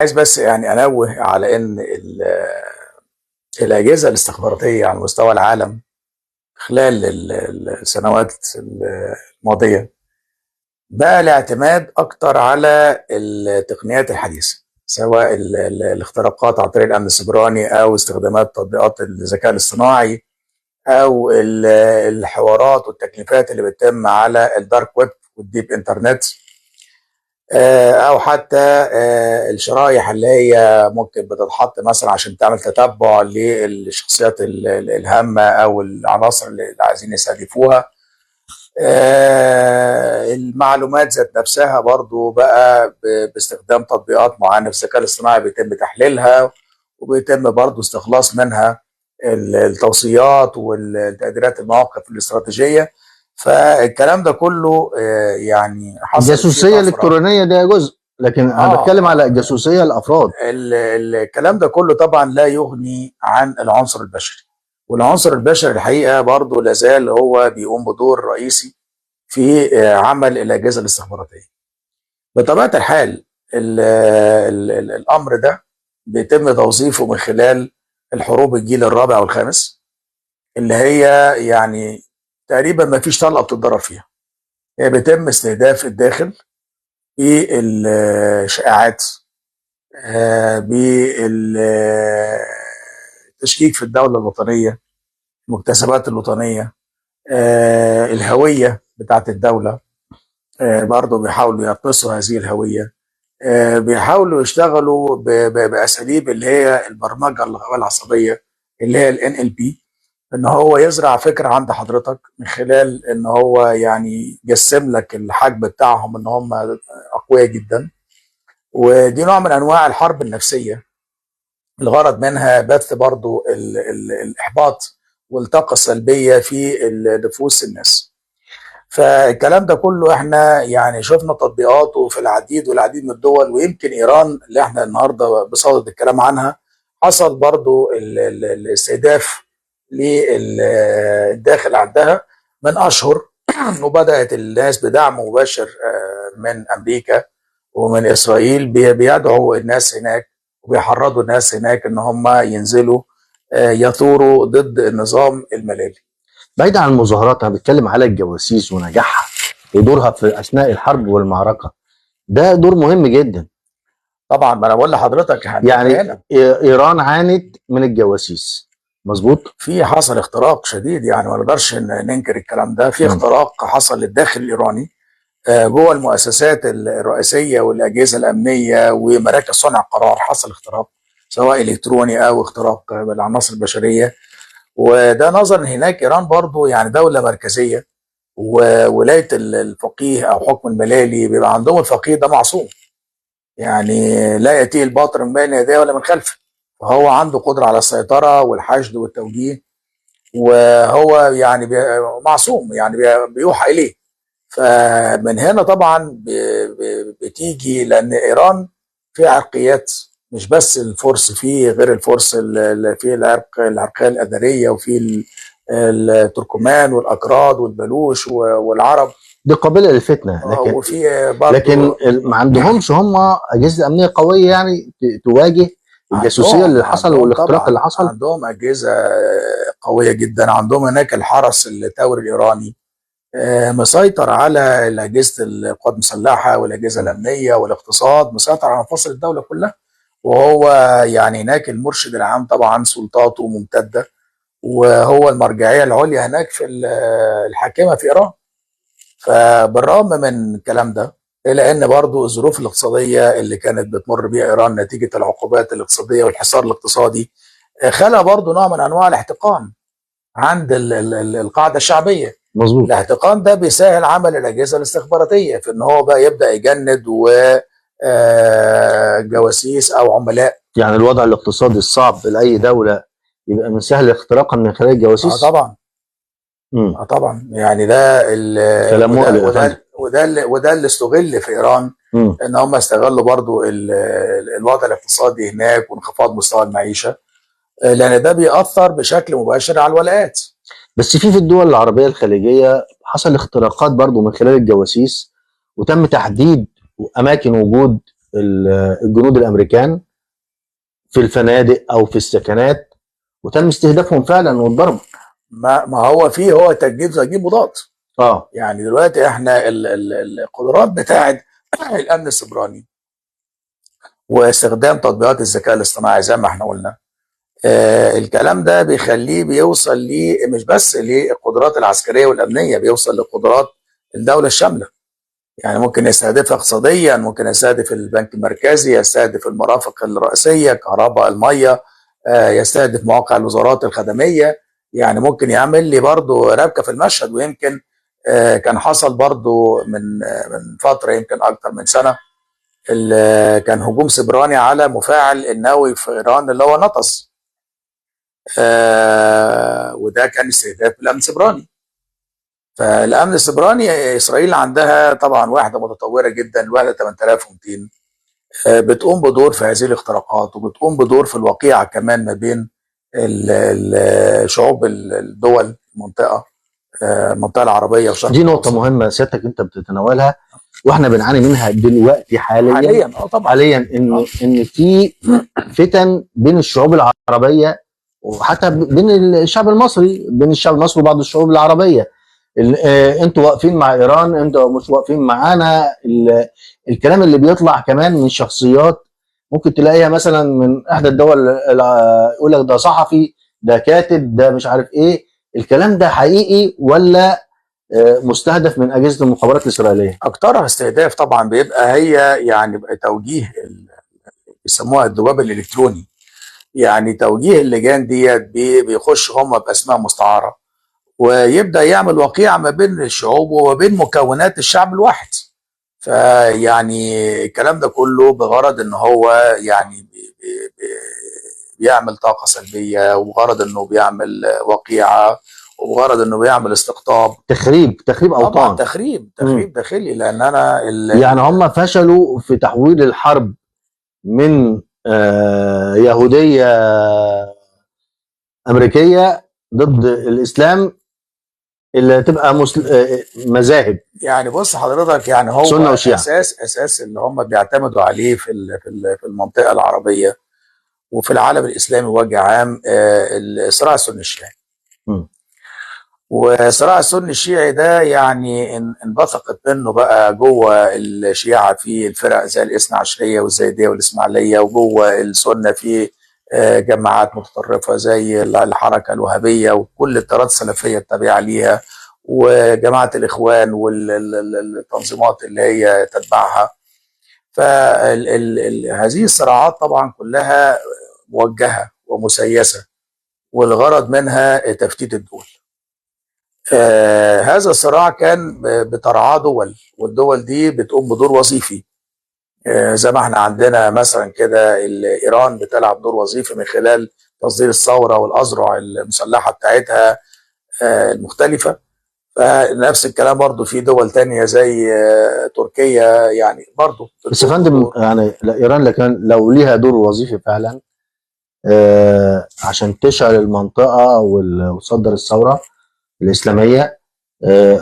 عايز بس يعني انوه على ان الاجهزه الاستخباراتيه على مستوى العالم خلال السنوات الماضيه بقى الاعتماد اكتر على التقنيات الحديثه، سواء الاختراقات عن طريق الامن السيبراني او استخدامات تطبيقات الذكاء الاصطناعي او الحوارات والتكليفات اللي بتتم على الدارك ويب والديب انترنت، او حتى الشرايح اللي هي ممكن بتتحط مثلا عشان تعمل تتبع للشخصيات الهامه او العناصر اللي عايزين يستهدفوها. المعلومات ذات نفسها برضو بقى باستخدام تطبيقات معينه في الذكاء الاصطناعي بيتم تحليلها وبيتم برضو استخلاص منها التوصيات والتقديرات المواقف الاستراتيجيه. فالكلام ده كله يعني حصلت فيه الجاسوسيه طفره. الالكترونيه ده جزء، لكن انا بتكلم على الجاسوسيه الافراد. الكلام ده كله طبعا لا يغني عن العنصر البشري، والعنصر البشري الحقيقه برضه لازال هو بيقوم بدور رئيسي في عمل الاجهزه الاستخباراتيه. بطبيعه الحال الامر ده بيتم توظيفه من خلال الحروب الجيل الرابع والخامس، اللي هي يعني تقريبا ما فيش طلقه بتتضرب فيها، هي بيتم استهداف الداخل بالشائعات، بالتشكيك في الدولة الوطنية، المكتسبات الوطنية، الهوية بتاعت الدولة. برضه بيحاولوا يقصوا هذه الهوية، بيحاولوا يشتغلوا بأساليب اللي هي البرمجة اللغوية العصبية اللي هي ال NLP، ان هو يزرع فكرة عند حضرتك من خلال ان هو يعني يجسم لك الحجم بتاعهم ان هم اقوياء جدا. ودي نوع من انواع الحرب النفسية، الغرض منها بث برضو الإحباط والطاقة السلبية في نفوس الناس. فالكلام ده كله احنا يعني شفنا تطبيقاته في العديد والعديد من الدول، ويمكن إيران اللي احنا النهاردة بصدد الكلام عنها حصل برضو الاستهداف للداخل عندها من أشهر وبدأت الناس بدعم مباشر من أمريكا ومن إسرائيل بيدعوا الناس هناك وبيحرضوا الناس هناك ان هم ينزلوا يثوروا ضد النظام الملالي. بعيد عن المظاهرات، انا بتكلم على الجواسيس ونجاحها ودورها في اثناء الحرب والمعركه. ده دور مهم جدا. طبعا ما انا بقول لحضرتك يعني هنا ايران عانت من الجواسيس، مظبوط؟ في حصل اختراق شديد، يعني ما نقدرش ننكر الكلام ده. في اختراق حصل للداخل الايراني جوه المؤسسات الرئيسيه والاجهزه الامنيه ومراكز صنع القرار، حصل اختراق سواء الكتروني او اختراق بالعناصر البشريه. وده نظرا هناك ايران برضو يعني دوله مركزيه، وولايه الفقيه او حكم الملالي بيبقى عندهم الفقيه ده معصوم، يعني لا ياتيه الباطل من بين يديه ولا من خلفه، فهو عنده قدره على السيطره والحشد والتوجيه، وهو يعني معصوم، يعني بيوحى اليه. فمن هنا طبعا بتيجي لان ايران فيها عرقيات، مش بس الفرس، فيه غير الفرس في العرقيه الادريه، وفي التركمان والاكراد والبلوش والعرب. دي قابله للفتنه، وفي برضه لكن ما عندهمش هم اجهزه امنيه قويه يعني تواجه الجاسوسيه اللي حصل والاختراق اللي حصل. عندهم اجهزه قويه جدا، عندهم هناك الحرس الثوري الايراني مسيطر على اجهزه القوات المسلحه والاجهزه الامنيه والاقتصاد، مسيطر على مفاصل الدوله كلها، وهو يعني هناك المرشد العام، طبعا سلطاته ممتده، وهو المرجعيه العليا هناك في الحاكمه في ايران. فبالرغم من الكلام ده، الا ان برضو الظروف الاقتصاديه اللي كانت بتمر بها ايران نتيجه العقوبات الاقتصاديه والحصار الاقتصادي خلق برضو نوع من انواع الاحتقان عند القاعده الشعبيه. مظبوط. الاحتقان ده بيسهل عمل الاجهزه الاستخباراتيه في ان هو بقى يبدا يجند و جواسيس او عملاء. يعني الوضع الاقتصادي الصعب لاي دوله يبقى من سهل اختراقها من خلال الجواسيس. طبعا. طبعا، يعني ده كلام مقلق يا فندم. وده اللي استغل في ايران، ان هم استغلوا برضو الوضع الاقتصادي هناك وانخفاض مستوى المعيشه، لان ده بيأثر بشكل مباشر على الولاءات. بس في الدول العربيه الخليجيه حصل اختراقات برضو من خلال الجواسيس، وتم تحديد اماكن وجود الجنود الامريكان في الفنادق او في السكنات، وتم استهدافهم فعلا والضرب. ما هو فيه هو تجديد مضاد. اه يعني دلوقتي احنا القدرات بتاعت الامن السيبراني واستخدام تطبيقات الذكاء الاصطناعي زي ما احنا قلنا، الكلام ده بيخليه بيوصل ليه مش بس للقدرات العسكريه والامنيه، بيوصل لقدرات الدوله الشامله. يعني ممكن يستهدفها اقتصاديا، ممكن يستهدف البنك المركزي، يستهدف المرافق الرئيسيه، كهرباء، الميه، يستهدف مواقع الوزارات الخدميه. يعني ممكن يعمل لي برضه ربكه في المشهد. ويمكن كان حصل برضه من فتره، يمكن اكتر من سنه، كان هجوم سيبراني على مفاعل النووي في ايران اللي هو نطس. وده كان استهداف الامن السيبراني. فالامن السيبراني اسرائيل عندها طبعا وحده متطوره جدا، الوحده 8200، بتقوم بدور في هذه الاختراقات، وبتقوم بدور في الوقيعه كمان ما بين شعوب الدول المنطقه، المنطقه العربيه والشرق دي نقطه الاوسط. مهمه سيادتك انت بتتناولها، واحنا بنعاني منها دلوقتي حاليا طبعا حاليا ان في فتن بين الشعوب العربيه، وحتى بين الشعب المصري، وبعض الشعوب العربيه. انتوا واقفين مع ايران، انتوا مش واقفين معانا. الكلام اللي بيطلع كمان من شخصيات ممكن تلاقيها مثلا من احدى الدول، يقول لك ده صحفي، ده كاتب، ده مش عارف ايه. الكلام ده حقيقي ولا مستهدف من اجهزه المخابرات الاسرائيليه؟ اكترها استهداف طبعا، بيبقى هي يعني توجيه بيسموها الذباب الالكتروني. يعني توجيه اللجان ديت بيخش هم باسماء مستعاره، ويبدا يعمل وقيعه ما بين الشعوب وما بين مكونات الشعب الواحد. فيعني الكلام ده كله بغرض ان هو يعني بيعمل طاقه سلبيه، وبغرض انه بيعمل وقيعه، وبغرض انه بيعمل استقطاب، تخريب طبعا اوطان. تخريب داخلي. لان انا يعني هم فشلوا في تحويل الحرب من يهوديه امريكيه ضد الاسلام اللي تبقى مذاهب. يعني بص حضرتك، يعني هو سنه وشيعه. اساس اللي هم بيعتمدوا عليه في المنطقه العربيه وفي العالم الاسلامي بوجه عام، الصراع السني الشيعي. م. وصراع السني الشيعي ده يعني انبثقت منه بقى جوه الشيعه في الفرق زي الاثنا عشريه والزيديه والاسماعيليه، وجوه السنه في جماعات متطرفه زي الحركه الوهابيه وكل التيارات السلفيه التابعه ليها، وجماعه الاخوان والتنظيمات اللي هي تتبعها. فهذه الصراعات طبعا كلها موجهه ومسيسه، والغرض منها تفتيت الدول. هذا الصراع كان بترعاه دول، والدول دي بتقوم بدور وظيفي. زي ما احنا عندنا مثلا كده ايران بتلعب دور وظيفي من خلال تصدير الثوره والاذرع المسلحه بتاعتها المختلفه. فنفس الكلام برضو في دول تانية زي تركيا، يعني برضو بس يا فندم، يعني ايران لو ليها دور وظيفي فعلا عشان تشعل المنطقه وتصدر الثوره الاسلاميه،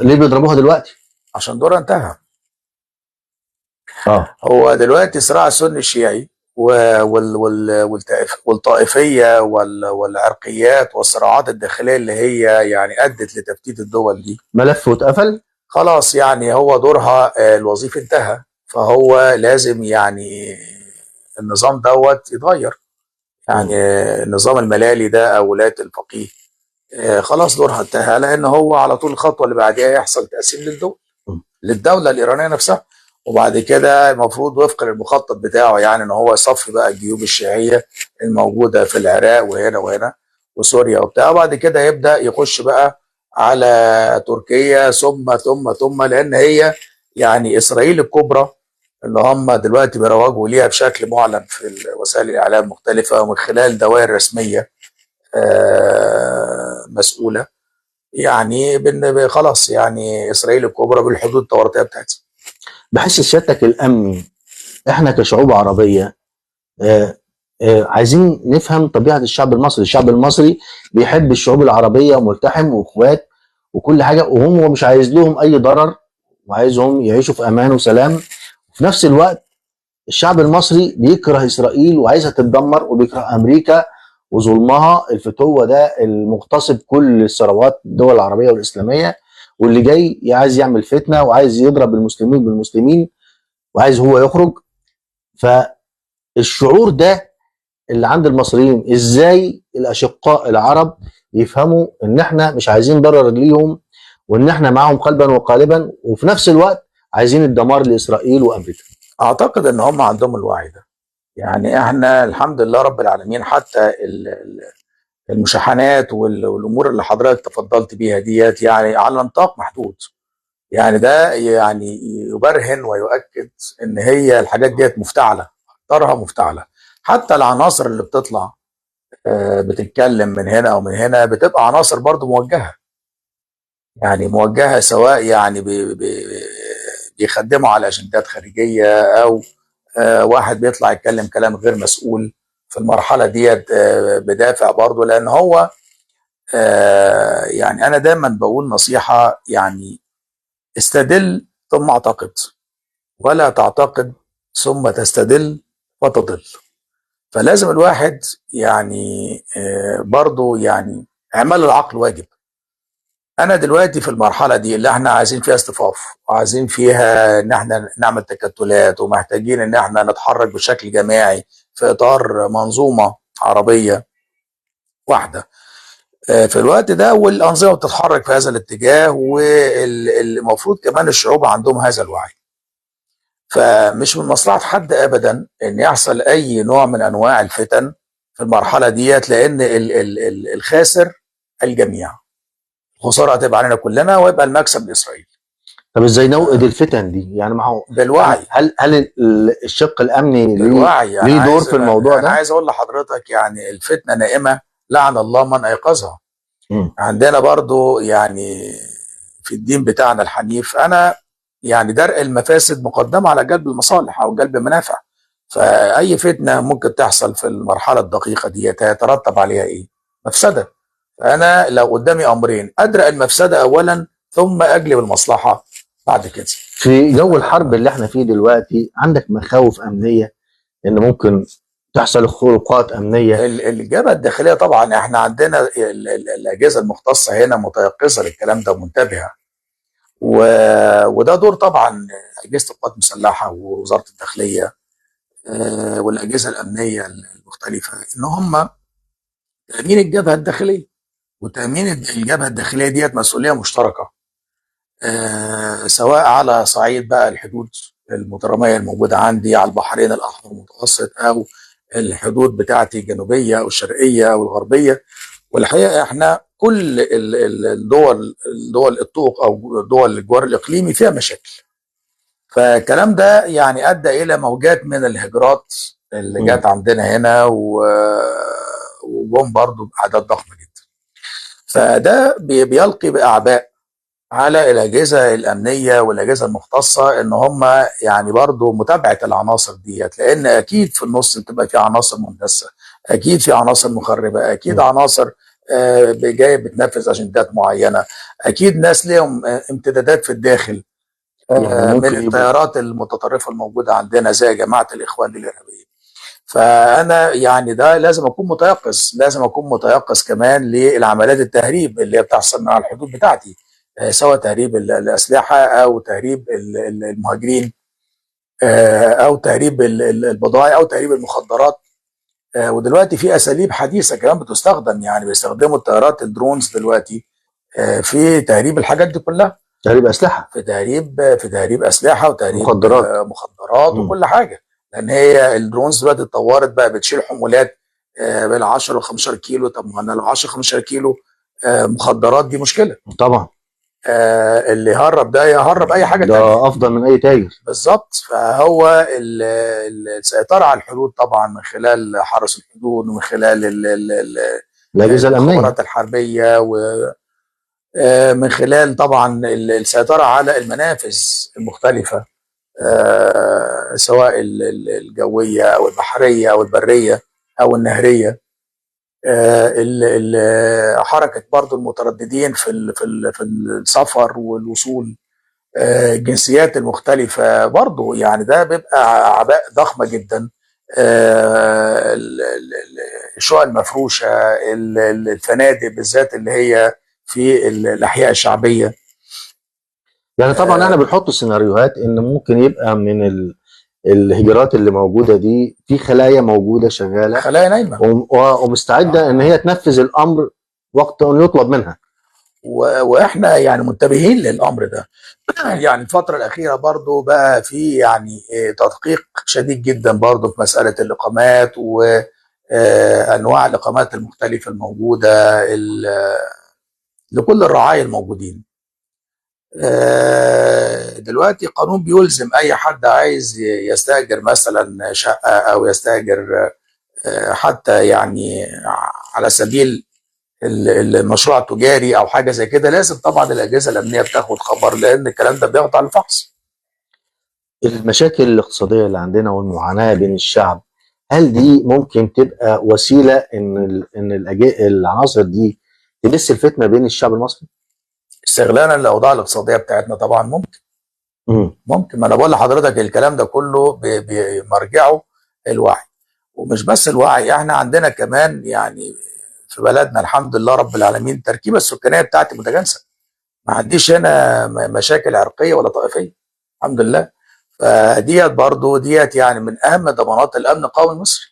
ليه بيضربوها دلوقتي؟ عشان دورها انتهى. هو دلوقتي صراع السني الشيعي والطائفيه والعرقيات والصراعات الداخليه اللي هي يعني ادت لتفتيت الدول دي ملف واتقفل خلاص. يعني هو دورها الوظيفي انتهى، فهو لازم يعني النظام دوت يتغير. يعني النظام الملالي ده او ولايه الفقيه خلاص دورها انتهى، لان هو على طول الخطوه اللي بعدها يحصل تقسيم للدوله الايرانيه نفسها. وبعد كده المفروض وفقا للمخطط بتاعه يعني ان هو يصفي بقى الجيوب الشيعيه الموجوده في العراق وهنا وهنا وسوريا وبتاع، وبعد كده يبدا يخش بقى على تركيا ثم لان هي يعني اسرائيل الكبرى اللي هم دلوقتي بيروجوا ليها بشكل معلن في وسائل الاعلام المختلفه ومن خلال دوائر رسميه مسؤوله. يعني خلاص يعني اسرائيل الكبرى بالحدود التوراتيه بتاعتها. بحس سيادتك الامني، احنا كشعوب عربيه عايزين نفهم طبيعه الشعب المصري. الشعب المصري بيحب الشعوب العربيه وملتحم واخوات وكل حاجه، وهم مش عايز لهم اي ضرر، وعايزهم يعيشوا في امان وسلام. في نفس الوقت الشعب المصري بيكره اسرائيل وعايزها تتدمر، وبيكره امريكا وظلمها الفتوه ده المغتصب كل الثروات الدول العربيه والاسلاميه، واللي جاي عايز يعمل فتنه وعايز يضرب المسلمين بالمسلمين وعايز هو يخرج. فالشعور ده اللي عند المصريين، ازاي الاشقاء العرب يفهموا ان احنا مش عايزين ضرر ليهم، وان احنا معاهم قلبا وقالبا، وفي نفس الوقت عايزين الدمار لاسرائيل وامريكا؟ اعتقد ان هم عندهم الوعي ده. يعني احنا الحمد لله رب العالمين، حتى المشاحنات والامور اللي حضرتك تفضلت بيها ديت يعني على نطاق محدود. يعني ده يعني يبرهن ويؤكد ان هي الحاجات ديت مفتعله، اكثرها مفتعله. حتى العناصر اللي بتطلع بتتكلم من هنا او من هنا بتبقى عناصر برضو موجهه، يعني موجهه، سواء يعني بيخدموا على اجندات خارجيه، او واحد بيطلع يتكلم كلام غير مسؤول في المرحله ديت بدافع برضو. لان هو يعني انا دايما بقول نصيحه، يعني استدل ثم اعتقد، ولا تعتقد ثم تستدل فتضل. فلازم الواحد يعني برضو يعني اعمال العقل واجب. انا دلوقتي في المرحله دي اللي احنا عايزين فيها اصطفاف، وعايزين فيها ان احنا نعمل تكتلات، ومحتاجين ان احنا نتحرك بشكل جماعي في اطار منظومه عربيه واحده في الوقت ده، والانظمه بتتحرك في هذا الاتجاه، والمفروض كمان الشعوب عندهم هذا الوعي. فمش من مصلحه حد ابدا ان يحصل اي نوع من انواع الفتن في المرحله ديت، لان الخاسر الجميع. الخساره هتبقى علينا كلنا، ويبقى المكسب لاسرائيل. طب ازاي نوقد الفتن دي؟ يعني ما هو بالوعي. هل الشق الامني بالوعي. ليه دور في الموضوع انا ده؟ عايز اقول لحضرتك يعني الفتنه نائمه، لعن الله من ايقظها. مم. عندنا برضو يعني في الدين بتاعنا الحنيف، انا يعني درء المفاسد مقدمه على جلب المصالح او جلب المنافع. فاي فتنه ممكن تحصل في المرحله الدقيقه دي هيترتب عليها ايه؟ مفسده. فانا لو قدامي امرين، ادرأ المفسده اولا ثم اجلب المصلحه بعد كده. في جو الحرب اللي احنا فيه دلوقتي، عندك مخاوف امنيه ان ممكن تحصل خروقات امنيه؟ الجبهه الداخليه طبعا احنا عندنا الاجهزه المختصه هنا متيقظه للكلام ده ومنتبهه، وده دور طبعا اجهزه القوات المسلحه ووزاره الداخليه والاجهزه الامنيه المختلفه، ان هم تامين الجبهه الداخليه. وتامين الجبهه الداخليه ديت مسؤوليه مشتركه، سواء على صعيد بقى الحدود المتراميه الموجوده عندي على البحرين الاحمر المتوسط، او الحدود بتاعتي الجنوبيه او الشرقيه او الغربيه. والحقيقه احنا كل الدول الطوق او دول الجوار الاقليمي فيها مشاكل. فالكلام ده يعني ادى الى موجات من الهجرات اللي مم. جت عندنا هنا، وجم برضو باعداد ضخمه جدا. فده بيلقي باعباء على الاجهزه الامنيه والاجهزه المختصه، ان هم يعني برضو متابعه العناصر ديت، لان اكيد في النص بتبقى في عناصر مندسه، اكيد في عناصر مخربه، اكيد مم. عناصر جايه بتنفذ اجندات معينه، اكيد ناس ليهم امتدادات في الداخل يعني من ممكن يبقوا. التيارات المتطرفه الموجوده عندنا زي جماعه الاخوان الارهابيه. فانا يعني ده لازم اكون متيقظ، لازم اكون متيقظ كمان للعمليات التهريب اللي بتحصل من على الحدود بتاعتي، سواء تهريب الاسلحه او تهريب المهاجرين، او تهريب البضائع او تهريب المخدرات. ودلوقتي في اساليب حديثه كمان بتستخدم، يعني بيستخدموا الطيارات الدرونز دلوقتي في تهريب الحاجات دي كلها، تهريب اسلحه، في تهريب اسلحه وتهريب مخدرات. مخدرات مم. وكل حاجه. لان هي الدرونز دلوقتي اتطورت بقى بتشيل حمولات بال 10 و 15 كيلو. طب ما انا لو 10 15 كيلو مخدرات دي مشكله. طبعا اللي يهرب ده يهرب اي حاجه تانية. ده افضل من اي تاجر. بالظبط. فهو السيطره على الحدود طبعا من خلال حرس الحدود، ومن خلال الاجهزه الامنيه. المخابرات الحربيه، ومن خلال طبعا السيطره على المنافذ المختلفه، سواء الجويه او البحريه او البريه او النهريه. حركه برضو المترددين في السفر والوصول الجنسيات المختلفة برضو، يعني ده بيبقى أعباء ضخمة جدا. الشقق المفروشة، الفنادق بالذات اللي هي في الأحياء الشعبية. يعني طبعا احنا بنحط سيناريوهات ان ممكن يبقى من الهجرات اللي موجوده دي في خلايا موجوده شغاله خلايا نايمة، ومستعده ان هي تنفذ الامر وقت ان يطلب منها. واحنا يعني منتبهين للامر ده. يعني الفتره الاخيره برضو بقى في يعني تدقيق شديد جدا برضو في مساله الاقامات وانواع الاقامات المختلفه الموجوده لكل الرعايا الموجودين. دلوقتي قانون بيلزم اي حد عايز يستاجر مثلا شقه او يستاجر حتى يعني على سبيل المشروع التجاري او حاجه زي كده، لازم طبعا الاجهزه الامنيه بتاخد خبر، لان الكلام ده بيخضع للفحص. المشاكل الاقتصاديه اللي عندنا والمعاناه بين الشعب، هل دي ممكن تبقى وسيله العناصر دي تبث الفتنه بين الشعب المصري؟ استغلالا للاوضاع الاقتصاديه بتاعتنا طبعا ممكن. ممكن، ما انا بقول لحضرتك الكلام ده كله بمرجعه الوعي. ومش بس الوعي، احنا عندنا كمان يعني في بلدنا الحمد لله رب العالمين التركيبه السكانيه بتاعتي متجانسه. ما عنديش هنا مشاكل عرقيه ولا طائفيه، الحمد لله. فديت برضو ديت يعني من اهم ضمانات الامن القومي المصري.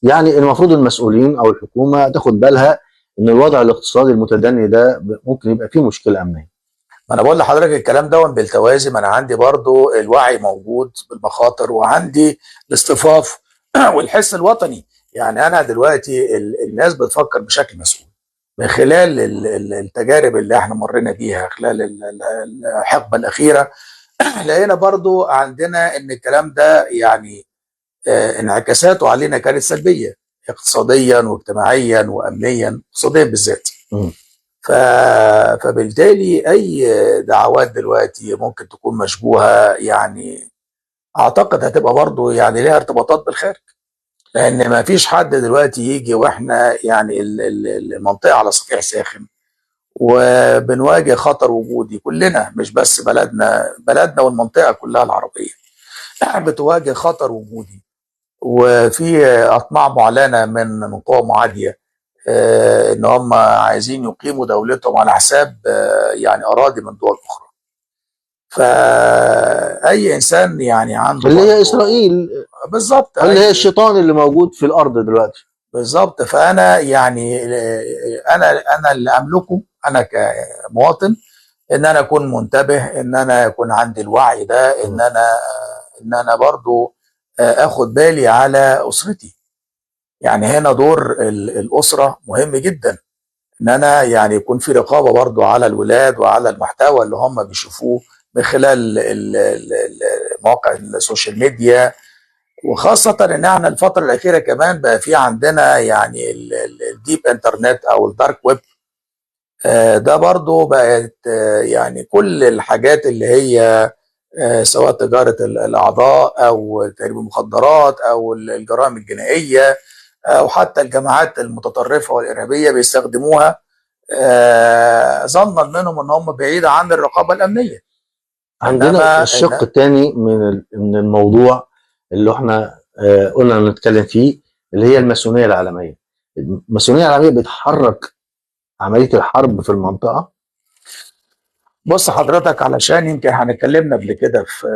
يعني المفروض المسؤولين او الحكومه تاخد بالها ان الوضع الاقتصادي المتدني ده ممكن يبقى فيه مشكله امنيه. ما انا بقول لحضرتك الكلام ده بالتوازي، ما انا عندي برضو الوعي موجود بالمخاطر، وعندي الاصطفاف والحس الوطني. يعني انا دلوقتي الناس بتفكر بشكل مسؤول من خلال التجارب اللي احنا مرينا بيها خلال الحقبه الاخيره. لقينا برضو عندنا ان الكلام ده يعني انعكاساته علينا كانت سلبيه، اقتصاديا واجتماعيا وامنيا، اقتصاديا بالذات. فبالتالي اي دعوات دلوقتي ممكن تكون مشبوهه، يعني اعتقد هتبقى برضو يعني ليها ارتباطات بالخارج، لان ما فيش حد دلوقتي يجي واحنا يعني المنطقه على سطح ساخن وبنواجه خطر وجودي كلنا، مش بس بلدنا والمنطقه كلها العربيه بتواجه خطر وجودي، وفي اطماع معلنه من قوى معاديه ان هم عايزين يقيموا دولتهم على حساب يعني اراضي من دول اخرى. فاي انسان يعني عنده اللي هي برضه اسرائيل، بالظبط، اللي هي اي الشيطان اللي موجود في الارض دلوقتي. بالظبط. فانا يعني انا اللي املكه انا كمواطن ان انا اكون منتبه، ان انا يكون عندي الوعي ده، ان انا برضو اخد بالي على اسرتي. يعني هنا دور الاسره مهم جدا، ان انا يعني يكون في رقابه برضو على الولاد وعلى المحتوى اللي هم بيشوفوه من خلال مواقع السوشيال ميديا. وخاصة ان احنا الفترة الأخيرة كمان بقى في عندنا يعني الديب انترنت او الدارك ويب. ده برضو بقت يعني كل الحاجات اللي هي سواء تجارة الأعضاء أو تهريب المخدرات أو الجرائم الجنائية أو حتى الجماعات المتطرفة والإرهابية بيستخدموها ظنا منهم ان هم بعيد عن الرقابة الأمنية. عندنا انما الشق الثاني من الموضوع اللي احنا قلنا نتكلم فيه، اللي هي الماسونيه العالميه. الماسونيه العالميه بتحرك عمليه الحرب في المنطقه. بص حضرتك، علشان يمكن احنا اتكلمنا قبل كده في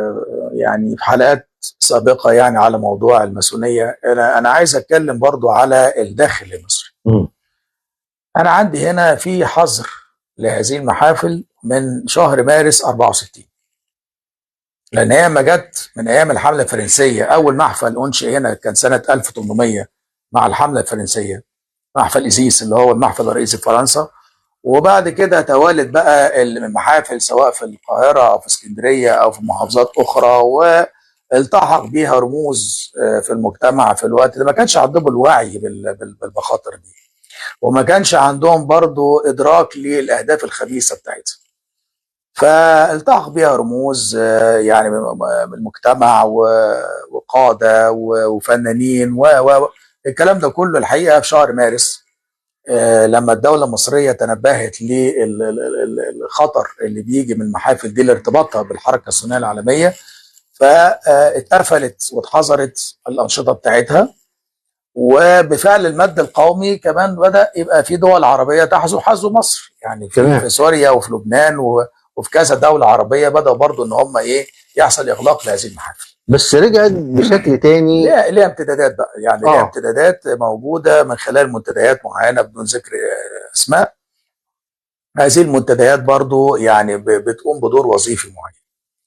يعني في حلقات سابقة يعني على موضوع الماسونية، انا عايز اتكلم برضو على الداخل المصري. انا عندي هنا في حظر لهذه المحافل من شهر مارس 64، لان هي ما جت من ايام الحمله الفرنسيه. اول محفل انشئ هنا كان سنه 1800 مع الحمله الفرنسيه، محفل ايزيس اللي هو المحفل الرئيسي في فرنسا. وبعد كده توالت بقى المحافل سواء في القاهره او في اسكندريه او في محافظات اخرى، والتحق بيها رموز في المجتمع في الوقت ده ما كانش عندهم الوعي بالمخاطر دي، وما كانش عندهم برضو ادراك للاهداف الخبيثه بتاعتها. فالتحق بها رموز يعني من المجتمع وقاده وفنانين الكلام ده كله الحقيقه في شهر مارس لما الدولة المصرية تنبهت للخطر اللي بيجي من المحافل دي لارتباطها بالحركة الصهيونية العالمية، فاتقفلت واتحظرت الأنشطة بتاعتها. وبفعل المد القومي كمان بدأ يبقى في دول عربية حذو مصر، يعني في سوريا وفي لبنان وفي كذا دولة عربية بدأوا برضو ان هم يحصل اغلاق لهذه المحافل. بس رجعت بشكل تاني. ليها امتدادات بقى، يعني ليها امتدادات موجودة من خلال منتديات معينة بدون ذكر اسماء. هذه المنتديات برضو يعني بتقوم بدور وظيفي معين.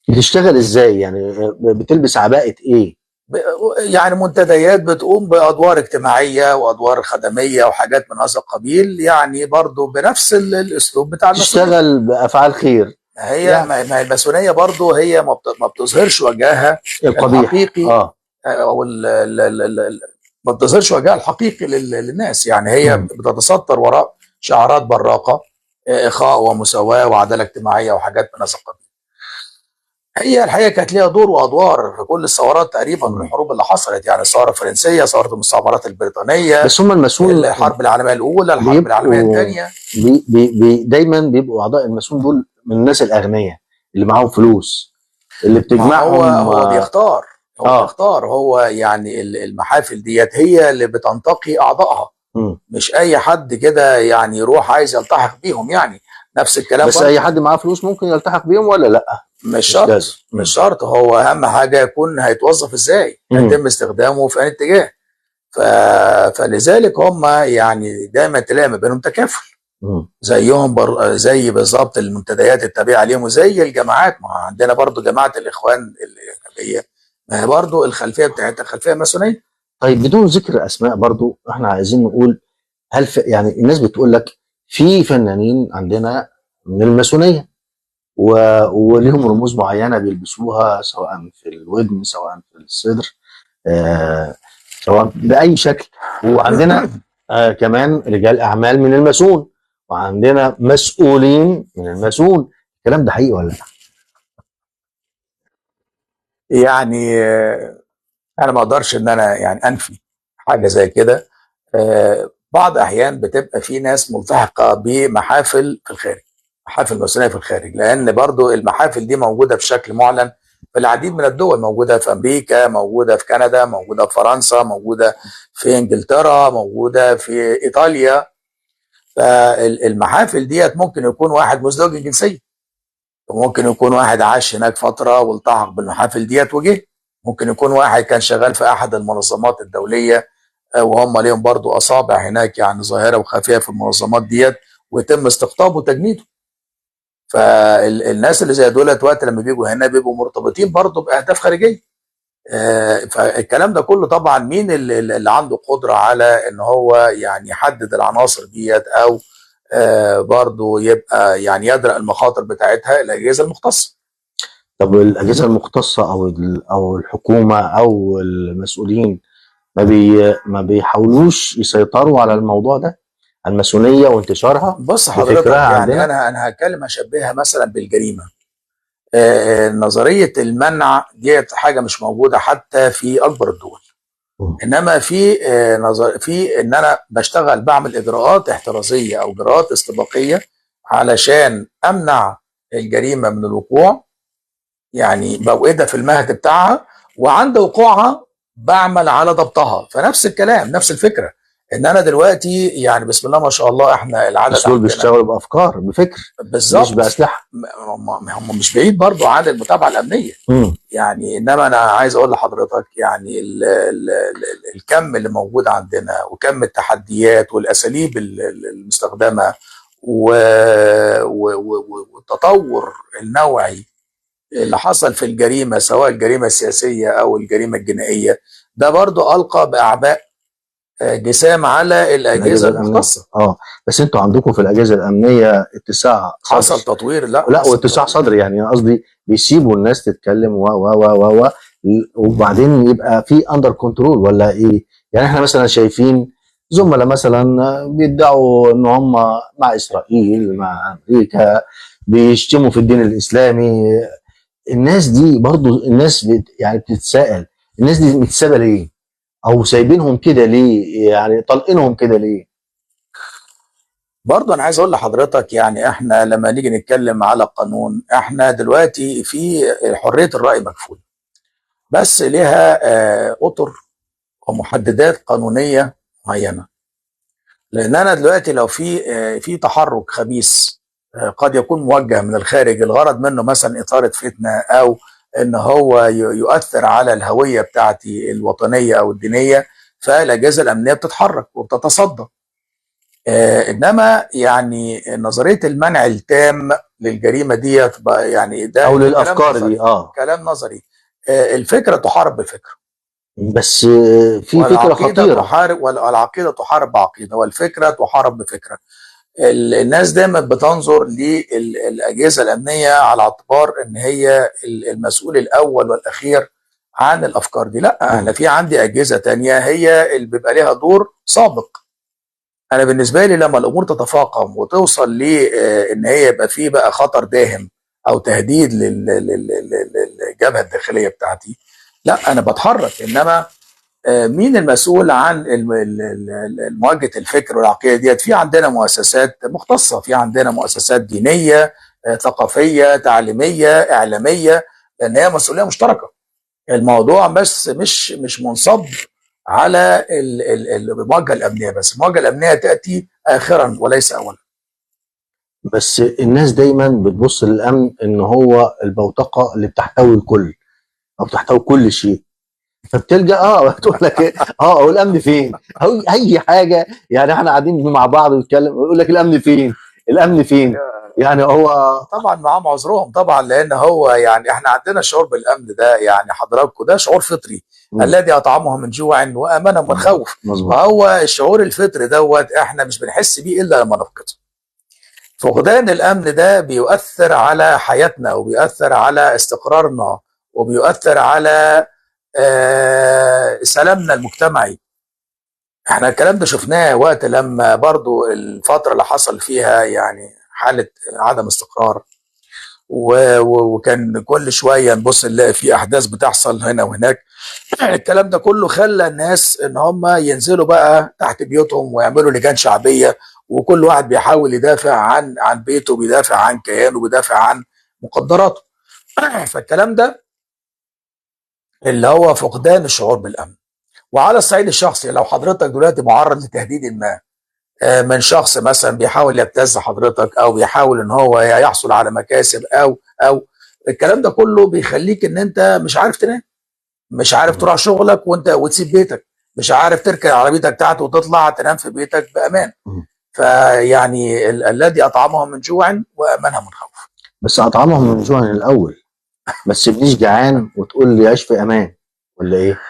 بتشتغل ازاي؟ يعني بتلبس عباءة ايه؟ يعني منتديات بتقوم بادوار اجتماعيه وادوار خدميه وحاجات من هذا القبيل، يعني برضو بنفس الاسلوب بتاع الماسونيه. تشتغل بافعال خير. هي يعني ما الماسونيه برضو هي ما بتظهرش وجهها الحقيقي او ما بتظهرش وجهها الحقيقي للناس. يعني هي بتتستر وراء شعارات براقه، اخاء ومساواه وعداله اجتماعيه وحاجات من هذا القبيل. هي الحقيقه كانت ليها دور وادوار في كل الثورات تقريبا من الحروب اللي حصلت، يعني الثوره الفرنسيه، ثوره المستعمرات البريطانيه، بس هم المسؤول الحرب العالميه الاولى، الحرب العالميه الثانيه. دايما بيبقوا اعضاء المسؤول دول من الناس الاغنياء اللي معاهم فلوس، اللي بتجمعهم. هو بيختار، هو يعني المحافل ديت هي اللي بتنتقي اعضائها. مش اي حد كده يعني يروح عايز يلتحق بيهم. يعني نفس الكلام بس اي حد معاه فلوس ممكن يلتحق بيهم ولا لا؟ مش شرط. مش شرط. هو اهم حاجه يكون هيتوظف ازاي، يتم استخدامه في اي اتجاه. فلذلك هم يعني دايما تلاقي ما بينهم تكافل. زيهم زي بالظبط المنتديات التابعه ليهم وزي الجماعات. ما عندنا برضو جماعه الاخوان الارهابيه، ما هي برضو الخلفيه بتاعتها خلفيه ماسونيه. طيب بدون ذكر اسماء برضو احنا عايزين نقول، هل يعني الناس بتقول لك في فنانين عندنا من الماسونيه وليهم رموز معينه بيلبسوها، سواء في الودن سواء في الصدر، سواء باي شكل. وعندنا كمان رجال اعمال من الماسون، وعندنا مسؤولين من الماسون. الكلام ده حقيقي ولا لا؟ يعني انا ما اقدرش ان انا يعني انفي حاجه زي كده. بعض احيان بتبقى في ناس ملتحقه بمحافل في الخارج، محافل ماسونيه في الخارج، لان برضو المحافل دي موجوده بشكل معلن في العديد من الدول. موجوده في امريكا، موجوده في كندا، موجوده في فرنسا، موجوده في انجلترا، موجوده في ايطاليا. فالمحافل ديت ممكن يكون واحد مزدوج الجنسيه، وممكن يكون واحد عاش هناك فتره والتحق بالمحافل ديت وجه. ممكن يكون واحد كان شغال في احد المنظمات الدوليه وهم ليهم برضو اصابع هناك، يعني ظاهره وخفيه في المنظمات ديت، ويتم استقطابه وتجنيده. فالناس اللي زي دولت وقت لما بيجوا هنا بيبقوا مرتبطين برضو باهداف خارجيه. فالكلام ده كله طبعا مين اللي عنده قدره على ان هو يعني يحدد العناصر ديت او برضو يبقى يعني يدرأ المخاطر بتاعتها؟ الاجهزه المختصه. طب الاجهزه المختصه او الحكومه او المسؤولين ما بيحاولوش يسيطروا على الموضوع ده، الماسونيه وانتشارها؟ بص حضرتك، يعني انا هتكلم اشبهها مثلا بالجريمه. نظريه المنع ديت حاجه مش موجوده حتى في اكبر الدول. انما في ان انا بشتغل بعمل اجراءات احترازيه او اجراءات استباقيه علشان امنع الجريمه من الوقوع، يعني بوقدها في المهد بتاعها، وعند وقوعها بعمل على ضبطها. فنفس الكلام، نفس الفكره، ان انا دلوقتي يعني بسم الله ما شاء الله احنا العدد دول بيشتغلوا بافكار بفكر بالظبط، مش باسلحه. هم مش بعيد برضو عن المتابعه الامنيه. يعني انما انا عايز اقول لحضرتك يعني الكم اللي موجود عندنا وكم التحديات والاساليب المستخدمه والتطور النوعي اللي حصل في الجريمه، سواء الجريمه السياسيه او الجريمه الجنائيه، ده برضو القى باعباء جسام على الاجهزه المختصه. بس انتوا عندكم في الاجهزه الامنيه اتساع صدر. حصل تطوير. لا واتساع صدر، يعني قصدي بيسيبوا الناس تتكلم و وبعدين يبقى في اندر كنترول ولا ايه؟ يعني احنا مثلا شايفين زملاء مثلا بيدعوا ان هم مع اسرائيل مع امريكا، بيشتموا في الدين الاسلامي. الناس دي برضو الناس يعني بتتساءل، الناس دي متسابه ليه؟ او سايبينهم كده ليه؟ يعني طالقينهم كده ليه؟ برضه انا عايز اقول لحضرتك، يعني احنا لما نيجي نتكلم على قانون، احنا دلوقتي في حريه الراي مكفول، بس لها اطر ومحددات قانونيه معينه. لان انا دلوقتي لو في تحرك خبيث قد يكون موجه من الخارج، الغرض منه مثلا اثاره فتنه، او ان هو يؤثر على الهويه بتاعتي الوطنيه او الدينيه، فالاجهزه الامنيه بتتحرك وبتتصدى. انما يعني نظريه المنع التام للجريمه ديت يعني ده او كلام للافكار دي. نظري، كلام نظري. الفكره تحارب بالفكره، بس في فكره والعقيده خطيره. تحارب، والعقيده تحارب بعقيده، والفكره تحارب بفكره. الناس دايما بتنظر للاجهزه الامنيه على اعتبار ان هي المسؤول الاول والاخير عن الافكار دي. لا، انا في عندي اجهزه تانية هي اللي بيبقى ليها دور سابق. انا بالنسبه لي لما الامور تتفاقم وتوصل لان هي يبقى في بقى خطر داهم او تهديد للجبهه الداخليه بتاعتي، لا انا بتحرك. انما مين المسؤول عن مواجهه الفكر والعقيده ديت؟ في عندنا مؤسسات مختصه، في عندنا مؤسسات دينيه، ثقافيه، تعليميه، اعلاميه، لان هي مسؤوليه مشتركه. الموضوع بس مش منصب على المواجهه الامنيه بس. المواجهه الامنيه تاتي اخرا وليس اولا. بس الناس دايما بتبص للامن ان هو البوتقه اللي بتحتوي الكل، او بتحتوي كل شيء. فبتلجأ تقول لك ايه، هو الامن فين؟ هو اي حاجه، يعني احنا قاعدين مع بعض ونتكلم يقول لك الامن فين؟ الامن فين؟ يعني هو طبعا معاهم عذرهم طبعا، لان هو يعني احنا عندنا شعور بالامن ده، يعني حضراتكم ده شعور فطري. مم. الذي اطعمهم من جوع وامنهم من خوف. مظبوط. فهو الشعور الفطري دوت احنا مش بنحس بيه الا لما نفقده. فقدان الامن ده بيؤثر على حياتنا، وبيؤثر على استقرارنا، وبيؤثر على سلامنا المجتمعي. احنا الكلام ده شفناه وقت لما برضو الفترة اللي حصل فيها يعني حالة عدم استقرار، وكان كل شوية نبص نلاقي في أحداث بتحصل هنا وهناك. الكلام ده كله خلى الناس إن هم ينزلوا بقى تحت بيوتهم ويعملوا لجان شعبية، وكل واحد بيحاول يدافع عن بيته، بيدافع عن كيانه، بيدافع عن مقدراته. فالكلام ده اللي هو فقدان الشعور بالأمن. وعلى الصعيد الشخصي، لو حضرتك دلوقتي معرض لتهديد ما من شخص مثلا بيحاول يبتز حضرتك، او بيحاول ان هو يحصل على مكاسب، او الكلام ده كله بيخليك ان انت مش عارف تنام، مش عارف تروح شغلك وتسيب بيتك، مش عارف تركن عربيتك بتاعته وتطلع تنام في بيتك بامان. فيعني الذي اطعمهم من جوع وامنهم من خوف. بس اطعمهم من جوع الاول، ما تسيبنيش جعان وتقول لي عيش في امان، ولا ايه؟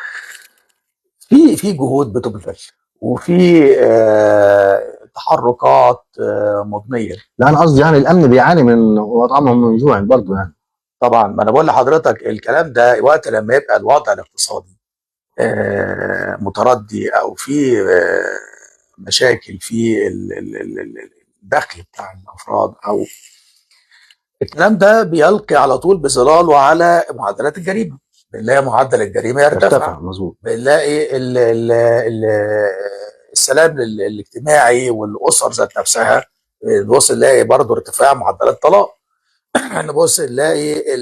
في جهود بتبذل، وفي تحركات مضنيه. لا انا قصدي يعني الامن بيعاني من واطعمهم من جوع برضه يعني. طبعا ما انا بقول لحضرتك الكلام ده وقت لما يبقى الوضع الاقتصادي متردي، او في مشاكل في الدخل بتاع الافراد، او الكلام ده بيلقي على طول بظلاله على معدلات الجريمه. بنلاقي معدل الجريمه يرتفع، مظبوط. بنلاقي السلام الاجتماعي والاسر ذات نفسها، نبص نلاقي برضه ارتفاع معدلات الطلاق. نبص نلاقي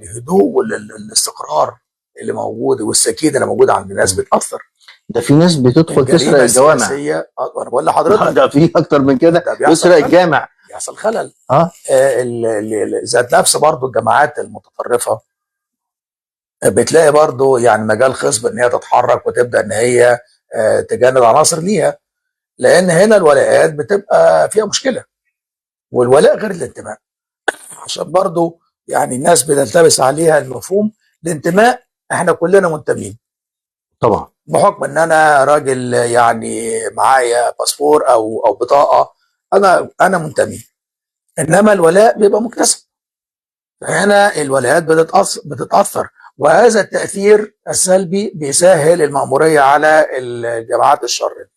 الهدوء والاستقرار اللي موجود والسكينه اللي موجوده عند الناس بتاثر. ده في ناس بتدخل تسرق الجريمه الجوامع. السياسيه، انا بقول لحضرتك ده في اكتر من كده، ده بيحصل يسرق خلل، الجامع. بيحصل خلل. ذات نفس برضو الجماعات المتطرفه بتلاقي برضو يعني مجال خصب ان هي تتحرك وتبدا ان هي تجند عناصر ليها، لان هنا الولاءات بتبقى فيها مشكله، والولاء غير الانتماء. عشان برضو يعني الناس بتلتبس عليها المفهوم الانتماء. احنا كلنا منتمين طبعا. بحكم ان انا راجل يعني معايا باسبور او بطاقه، انا منتمي. انما الولاء بيبقى مكتسب، فهنا الولايات بتتاثر، وهذا التاثير السلبي بيسهل المأموريه على الجماعات الشر.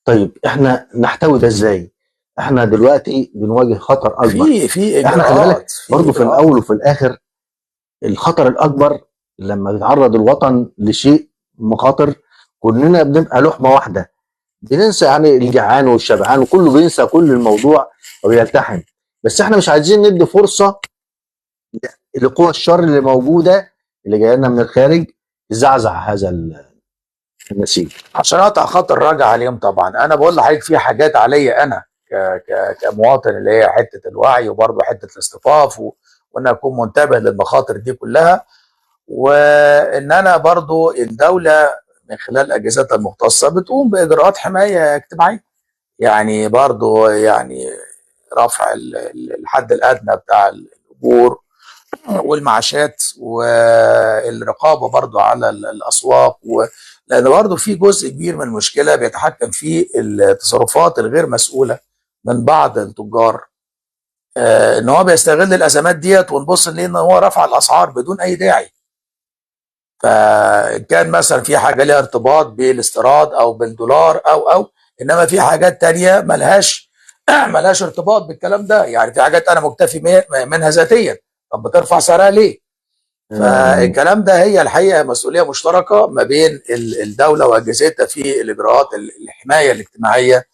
طيب احنا نحتوي ده ازاي؟ احنا دلوقتي بنواجه خطر اكبر. في احنا خلي بالك اجراءات، برضه في الاول وفي الاخر الخطر الاكبر لما بيتعرض الوطن لشيء مخاطر كلنا بنبقى لحمه واحده. بننسى يعني الجعان والشبعان وكله بينسى كل الموضوع وبيلتحم. بس احنا مش عايزين ندي فرصه لقوى الشر اللي موجوده اللي جايه لنا من الخارج تزعزع هذا النسيج. عشان اقطع خط الراجع عليهم طبعا، انا بقول لحضرتك في حاجات عليا انا كمواطن، اللي هي حته الوعي وبرضه حته الاصطفاف وان اكون منتبه للمخاطر دي كلها، وان انا برضه الدوله من خلال اجهزتها المختصه بتقوم باجراءات حمايه اجتماعيه، يعني برضه يعني رفع الحد الادنى بتاع الاجور والمعاشات، والرقابه برضو على الاسواق، لان برضو في جزء كبير من المشكله بيتحكم فيه التصرفات الغير مسؤوله من بعض التجار، ان هو بيستغل الازمات ديت، ونبص نلاقي ان هو رفع الاسعار بدون اي داعي. فكان مثلا في حاجه ليها ارتباط بالاستيراد او بالدولار او انما في حاجات تانية ملهاش ارتباط بالكلام ده، يعني في حاجات انا مكتفي منها ذاتيا، طب بترفع سعرها ليه؟ فالكلام ده هي الحقيقه مسؤوليه مشتركه ما بين الدوله واجهزتها في الاجراءات الحمايه الاجتماعيه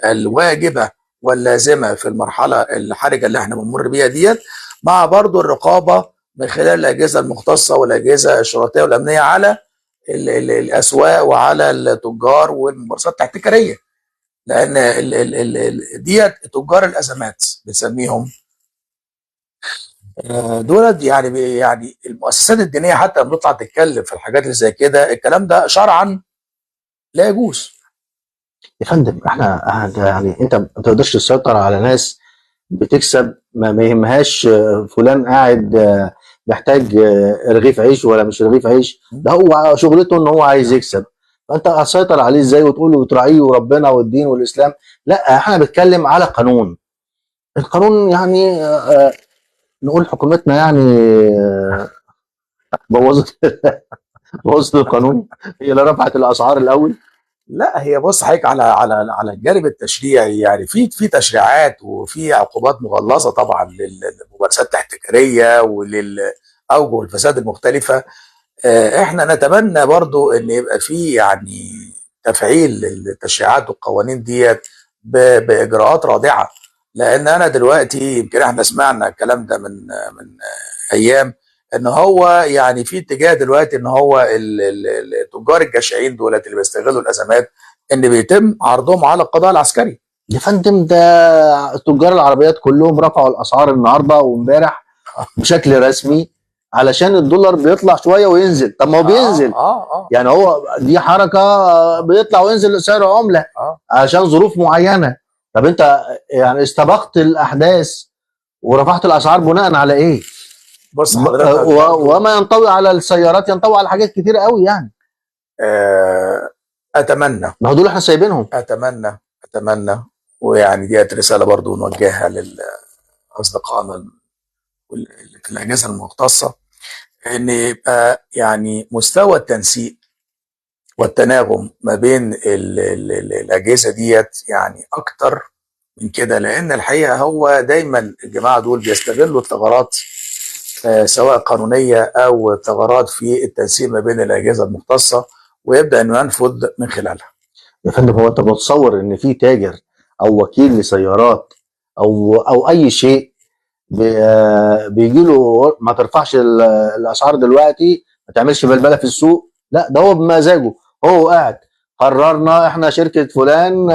الواجبه واللازمه في المرحله الحرجه اللي احنا بنمر بيها ديت، مع برضو الرقابه من خلال الاجهزه المختصه والاجهزه الشرطيه والامنيه على الاسواق وعلى التجار والممارسات التحتكاريه، لان ديت تجار الازمات بنسميهم. دولت يعني المؤسسات الدينيه حتى لما بتطلع تتكلم في الحاجات اللي زي كده، الكلام ده شرعا لا يجوز. يا فندم احنا يعني انت ما تقدرش تسيطر على ناس بتكسب ما يهمهاش فلان قاعد محتاج رغيف عيش ولا مش رغيف عيش، ده هو شغلته ان هو عايز يكسب، فانت هتسيطر عليه ازاي وتقول له وتراعيه وربنا والدين والاسلام؟ لا، احنا بنتكلم على قانون. القانون يعني نقول حكومتنا يعني بوظت بوظت القانون، هي اللي رفعت الاسعار الاول. لا، هي بص حضرتك على الجانب التشريعي، يعني في تشريعات وفي عقوبات مغلظه طبعا للممارسات التحتكاريه وللاوجه الفساد المختلفه. احنا نتمنى برضو ان يبقى في يعني تفعيل للتشريعات والقوانين ديت باجراءات رادعه، لان انا دلوقتي يمكن احنا سمعنا الكلام ده من ايام، ان هو يعني في اتجاه دلوقتي ان هو التجار الجشعين دولت اللي بيستغلوا الازمات ان بيتم عرضهم على القضاء العسكري. يا فندم ده تجار العربيات كلهم رفعوا الاسعار النهارده وامبارح بشكل رسمي علشان الدولار بيطلع شويه وينزل. طب ما هو بينزل، يعني هو دي حركه بيطلع وينزل سعر عمله عشان ظروف معينه. طب انت يعني استبقت الاحداث ورفعت الاسعار بناء على ايه؟ بص حضرتك وما ينطوي على السيارات ينطوي على حاجات كتير قوي يعني. اتمنى، ما هو دول احنا سايبينهم. اتمنى ويعني ديت رساله برضو نوجهها لاصدقائنا اللي في الاجهزه المختصه، ان يبقى يعني مستوى التنسيق والتناغم ما بين الاجهزه ديت يعني اكتر من كده، لان الحقيقه هو دايما الجماعه دول بيستغلوا الثغرات سواء قانونيه او ثغرات في التنسيق ما بين الاجهزه المختصه، ويبدا انه ينفذ من خلالها. يا فندم هو انت متصور ان في تاجر او وكيل لسيارات او اي شيء بيجي له ما ترفعش الاسعار دلوقتي، ما تعملش بلبله في السوق؟ لا، ده هو بمزاجه، هو قاعد قررنا احنا شركه فلان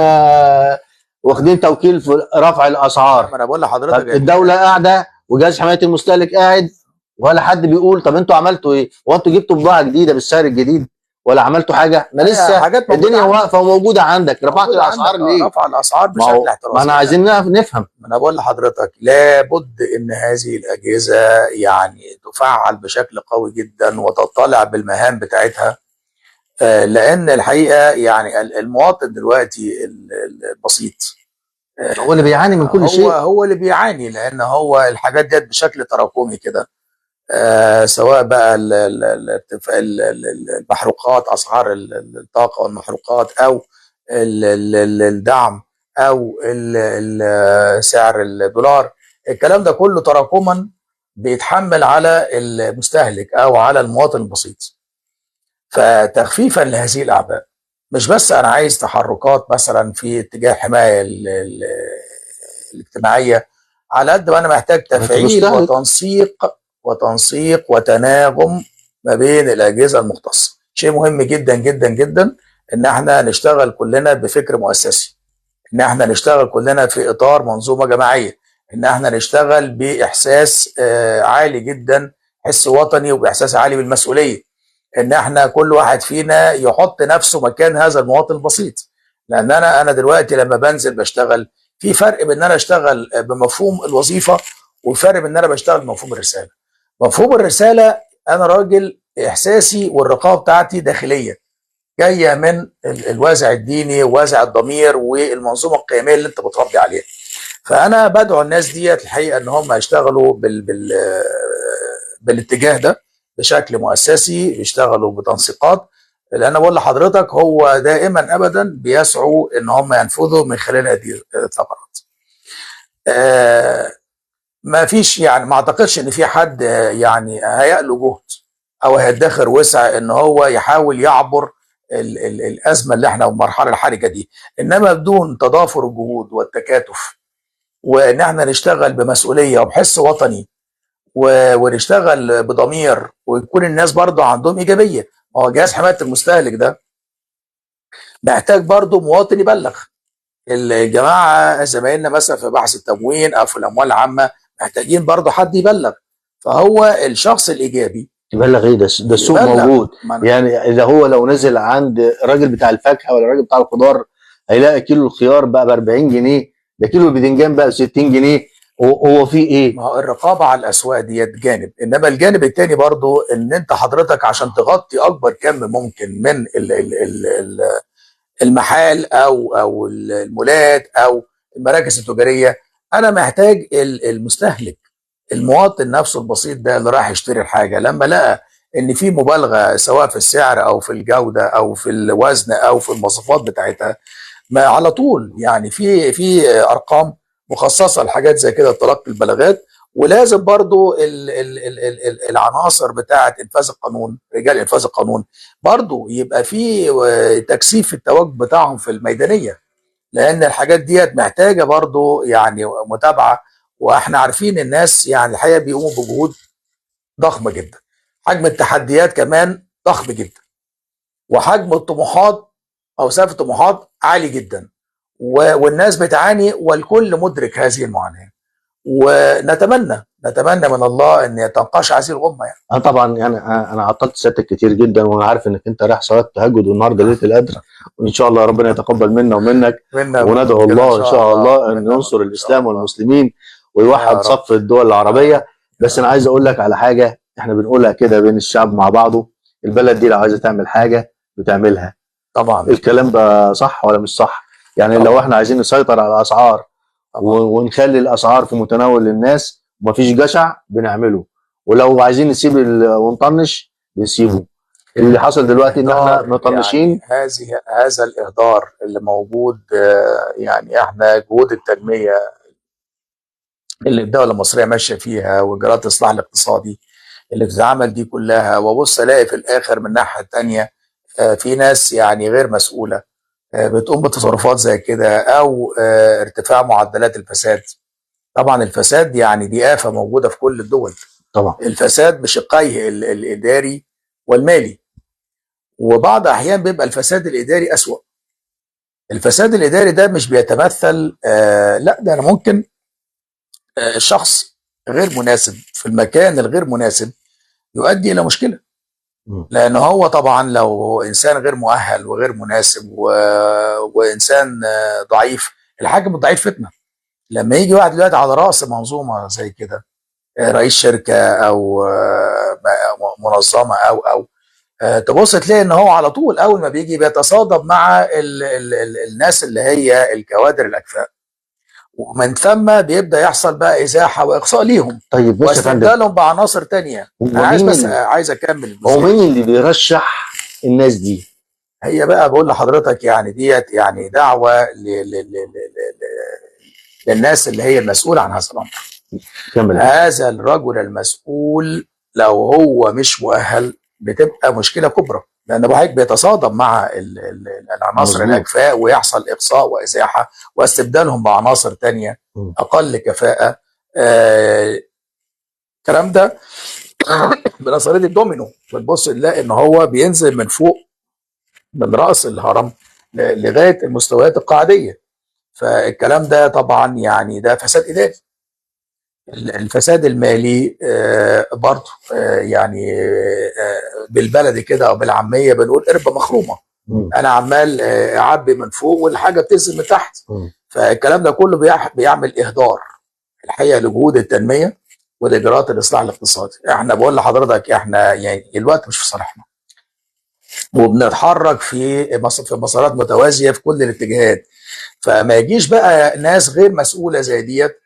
واخدين توكيل في رفع الاسعار. انا بقول لحضرتك الدوله قاعده وجهاز حمايه المستهلك قاعد، ولا حد بيقول طب انتوا عملتوا ايه؟ هو انتوا جبتوا بضاعه جديده بالسعر الجديد ولا عملتوا حاجه؟ ما لسه الدنيا واقفه وموجوده عندك، رفعت الاسعار ليه؟ رفع الاسعار بشكل احترازي. ما انا عايزين نفهم. ما انا بقول لحضرتك لابد ان هذه الاجهزه يعني تفعل بشكل قوي جدا وتطلع بالمهام بتاعتها، لان الحقيقه يعني المواطن دلوقتي البسيط هو اللي بيعاني من كل شيء، هو اللي بيعاني، لان هو الحاجات ديت بشكل تراكمي كده، سواء بقى المحروقات، اسعار الطاقه والمحروقات، او الدعم، او سعر الدولار، الكلام ده كله تراكما بيتحمل على المستهلك او على المواطن البسيط. فتخفيفا لهذه الاعباء مش بس انا عايز تحركات مثلا في اتجاه حمايه الاجتماعيه، على قد ما انا محتاج ما انت تفعيل مستهلك. وتنسيق وتناغم ما بين الاجهزه المختصه. شيء مهم جدا جدا جدا ان احنا نشتغل كلنا بفكر مؤسسي، ان احنا نشتغل كلنا في اطار منظومه جماعيه، ان احنا نشتغل باحساس عالي جدا، حس وطني وباحساس عالي بالمسؤوليه، ان احنا كل واحد فينا يحط نفسه مكان هذا المواطن البسيط. لان انا دلوقتي لما بنزل بشتغل، في فرق بين ان انا اشتغل بمفهوم الوظيفه، وفرق بين ان انا بشتغل بمفهوم الرساله. مفهوم الرساله، انا راجل احساسي والرقابه بتاعتي داخليه، جايه من الوازع الديني ووازع الضمير والمنظومه القيميه اللي انت بتربي عليها. فانا بدعو الناس ديت الحقيقه ان هم يشتغلوا بالاتجاه ده بشكل مؤسسي، يشتغلوا بتنسيقات. لان انا بقول لحضرتك هو دائما ابدا بيسعوا ان هم ينفذوا من خلال هذه الثغرات. ما فيش يعني، ما اعتقدش ان في حد يعني هيأله جهد او هيدخر وسع ان هو يحاول يعبر الازمه اللي احنا والمرحله الحرجه دي، انما بدون تضافر الجهود والتكاتف، وان احنا نشتغل بمسؤوليه وبحس وطني ونشتغل بضمير، ويكون الناس برضه عندهم ايجابيه. ما هو جهاز حمايه المستهلك ده محتاج برضه مواطن يبلغ. الجماعه زمايلنا مثلا في بحث التموين او في الاموال العامه محتاجين برضه حد يبلغ. فهو الشخص الايجابي يبلغ ايه؟ ده السوق يبلغ. موجود. ما يعني اذا هو لو نزل عند الراجل بتاع الفاكهه ولا الراجل بتاع الخضار، هيلاقي كيلو الخيار بقى ب 40 جنيه، ده كيلو الباذنجان بقى ب 60 جنيه. هو في ايه؟ ما هو الرقابه على الاسواق ديت جانب، انما الجانب الثاني برضه ان انت حضرتك عشان تغطي اكبر كم ممكن من المحال او المولات او المراكز التجاريه، انا محتاج المستهلك، المواطن نفسه البسيط ده اللي راح يشتري الحاجه، لما لقى ان في مبالغه سواء في السعر او في الجوده او في الوزن او في المواصفات بتاعتها، ما على طول يعني في ارقام مخصصه لحاجات زي كده تلقي البلاغات. ولازم برضو العناصر بتاعه انفاذ القانون، رجال انفاذ القانون، برضو يبقى في تكثيف في التواجد بتاعهم في الميدانيه، لان الحاجات ديت محتاجه برضو يعني متابعه. واحنا عارفين الناس يعني الحقيقه بيقوموا بجهود ضخمه جدا، حجم التحديات كمان ضخم جدا، وحجم الطموحات او سقف الطموحات عالي جدا، والناس بتعاني والكل مدرك هذه المعاناه. نتمنى من الله ان تنقاش هذه الغمه يعني. انا طبعا يعني انا عطلت سيادتك كتير جدا، وانا عارف انك انت رايح صلاه تهجد والنهارده ليله القدر، وان شاء الله ربنا يتقبل منا ومنك. منا ومنكم وندعو كده ان الله ان شاء شاء الله، الله ان منا ينصر ومنكم ان شاء الاسلام الله. والمسلمين يا ويوحد رب. صف الدول يا رب. العربيه. بس انا عايز اقول لك على حاجه احنا بنقولها كده بين الشعب مع بعضه: البلد دي لو عايزه تعمل حاجه بتعملها. طبعا. الكلام ده صح ولا مش صح؟ يعني لو طبعا. احنا عايزين نسيطر على الاسعار طبعا. ونخلي الاسعار في متناول الناس ومفيش جشع بنعمله، ولو عايزين نسيب ونطنش بنسيبه. اللي حصل دلوقتي ان احنا الاهدار مطنشين. يعني هذا الاهدار اللي موجود، يعني احنا جهود التنميه اللي الدوله المصريه ماشيه فيها واجراءات الاصلاح الاقتصادي اللي بتتعمل دي كلها، وابص الاقي في الاخر من الناحيه الثانيه في ناس يعني غير مسؤوله بتقوم بتصرفات زي كده، او ارتفاع معدلات الفساد. طبعا الفساد يعني دي آفة موجودة في كل الدول، طبعا. الفساد بشقيه الإداري والمالي، وبعض أحيان بيبقى الفساد الإداري أسوأ. الفساد الإداري ده مش بيتمثل لا، ده أنا ممكن شخص غير مناسب في المكان الغير مناسب يؤدي إلى مشكلة، لأن هو طبعا لو إنسان غير مؤهل وغير مناسب وإنسان ضعيف، الحاكم الضعيف فتنة. لما يجي واحد دلوقتي على رأس منظومة زي كده، رئيس شركة أو منظمة أو تبص تلاقي ان هو على طول اول ما بيجي بيتصادم مع ال الناس اللي هي الكوادر الاكفاء، ومن ثم بيبدا يحصل بقى ازاحه واقصاء ليهم طيب بص يا فندم، واستبدالهم بعناصر تانية. انا عايز بس عايز اكمل هو الجزئيه مين دي. اللي بيرشح الناس دي؟ هي بقى بقول لحضرتك يعني ديت يعني دعوه للناس اللي هي المسؤوله عن هذا الامر. كمل. هذا الرجل المسؤول لو هو مش مؤهل بتبقى مشكله كبرى. لان ابو هيك بيتصادم مع العناصر مظبوط. الاكفاء، ويحصل اقصاء وازاحه واستبدالهم بعناصر تانية اقل كفاءه. الكلام ده بنظريه الدومينو، بنبص نلاقي ان هو بينزل من فوق من راس الهرم لغايه المستويات القاعديه. فالكلام ده طبعا يعني ده فساد اداري. الفساد المالي برضه يعني بالبلدي كده او بالعاميه بنقول قربه مخرومه. انا عمال اعبي من فوق والحاجه بتنزل من تحت. فالكلام ده كله بيعمل اهدار الحقيقه لجهود التنميه والاجراءات الاصلاح الاقتصادي. احنا بقول لحضرتك احنا يعني الوقت مش في صالحنا، وبنتحرك في مسارات متوازيه في كل الاتجاهات. فما يجيش بقى ناس غير مسؤوله زي ديت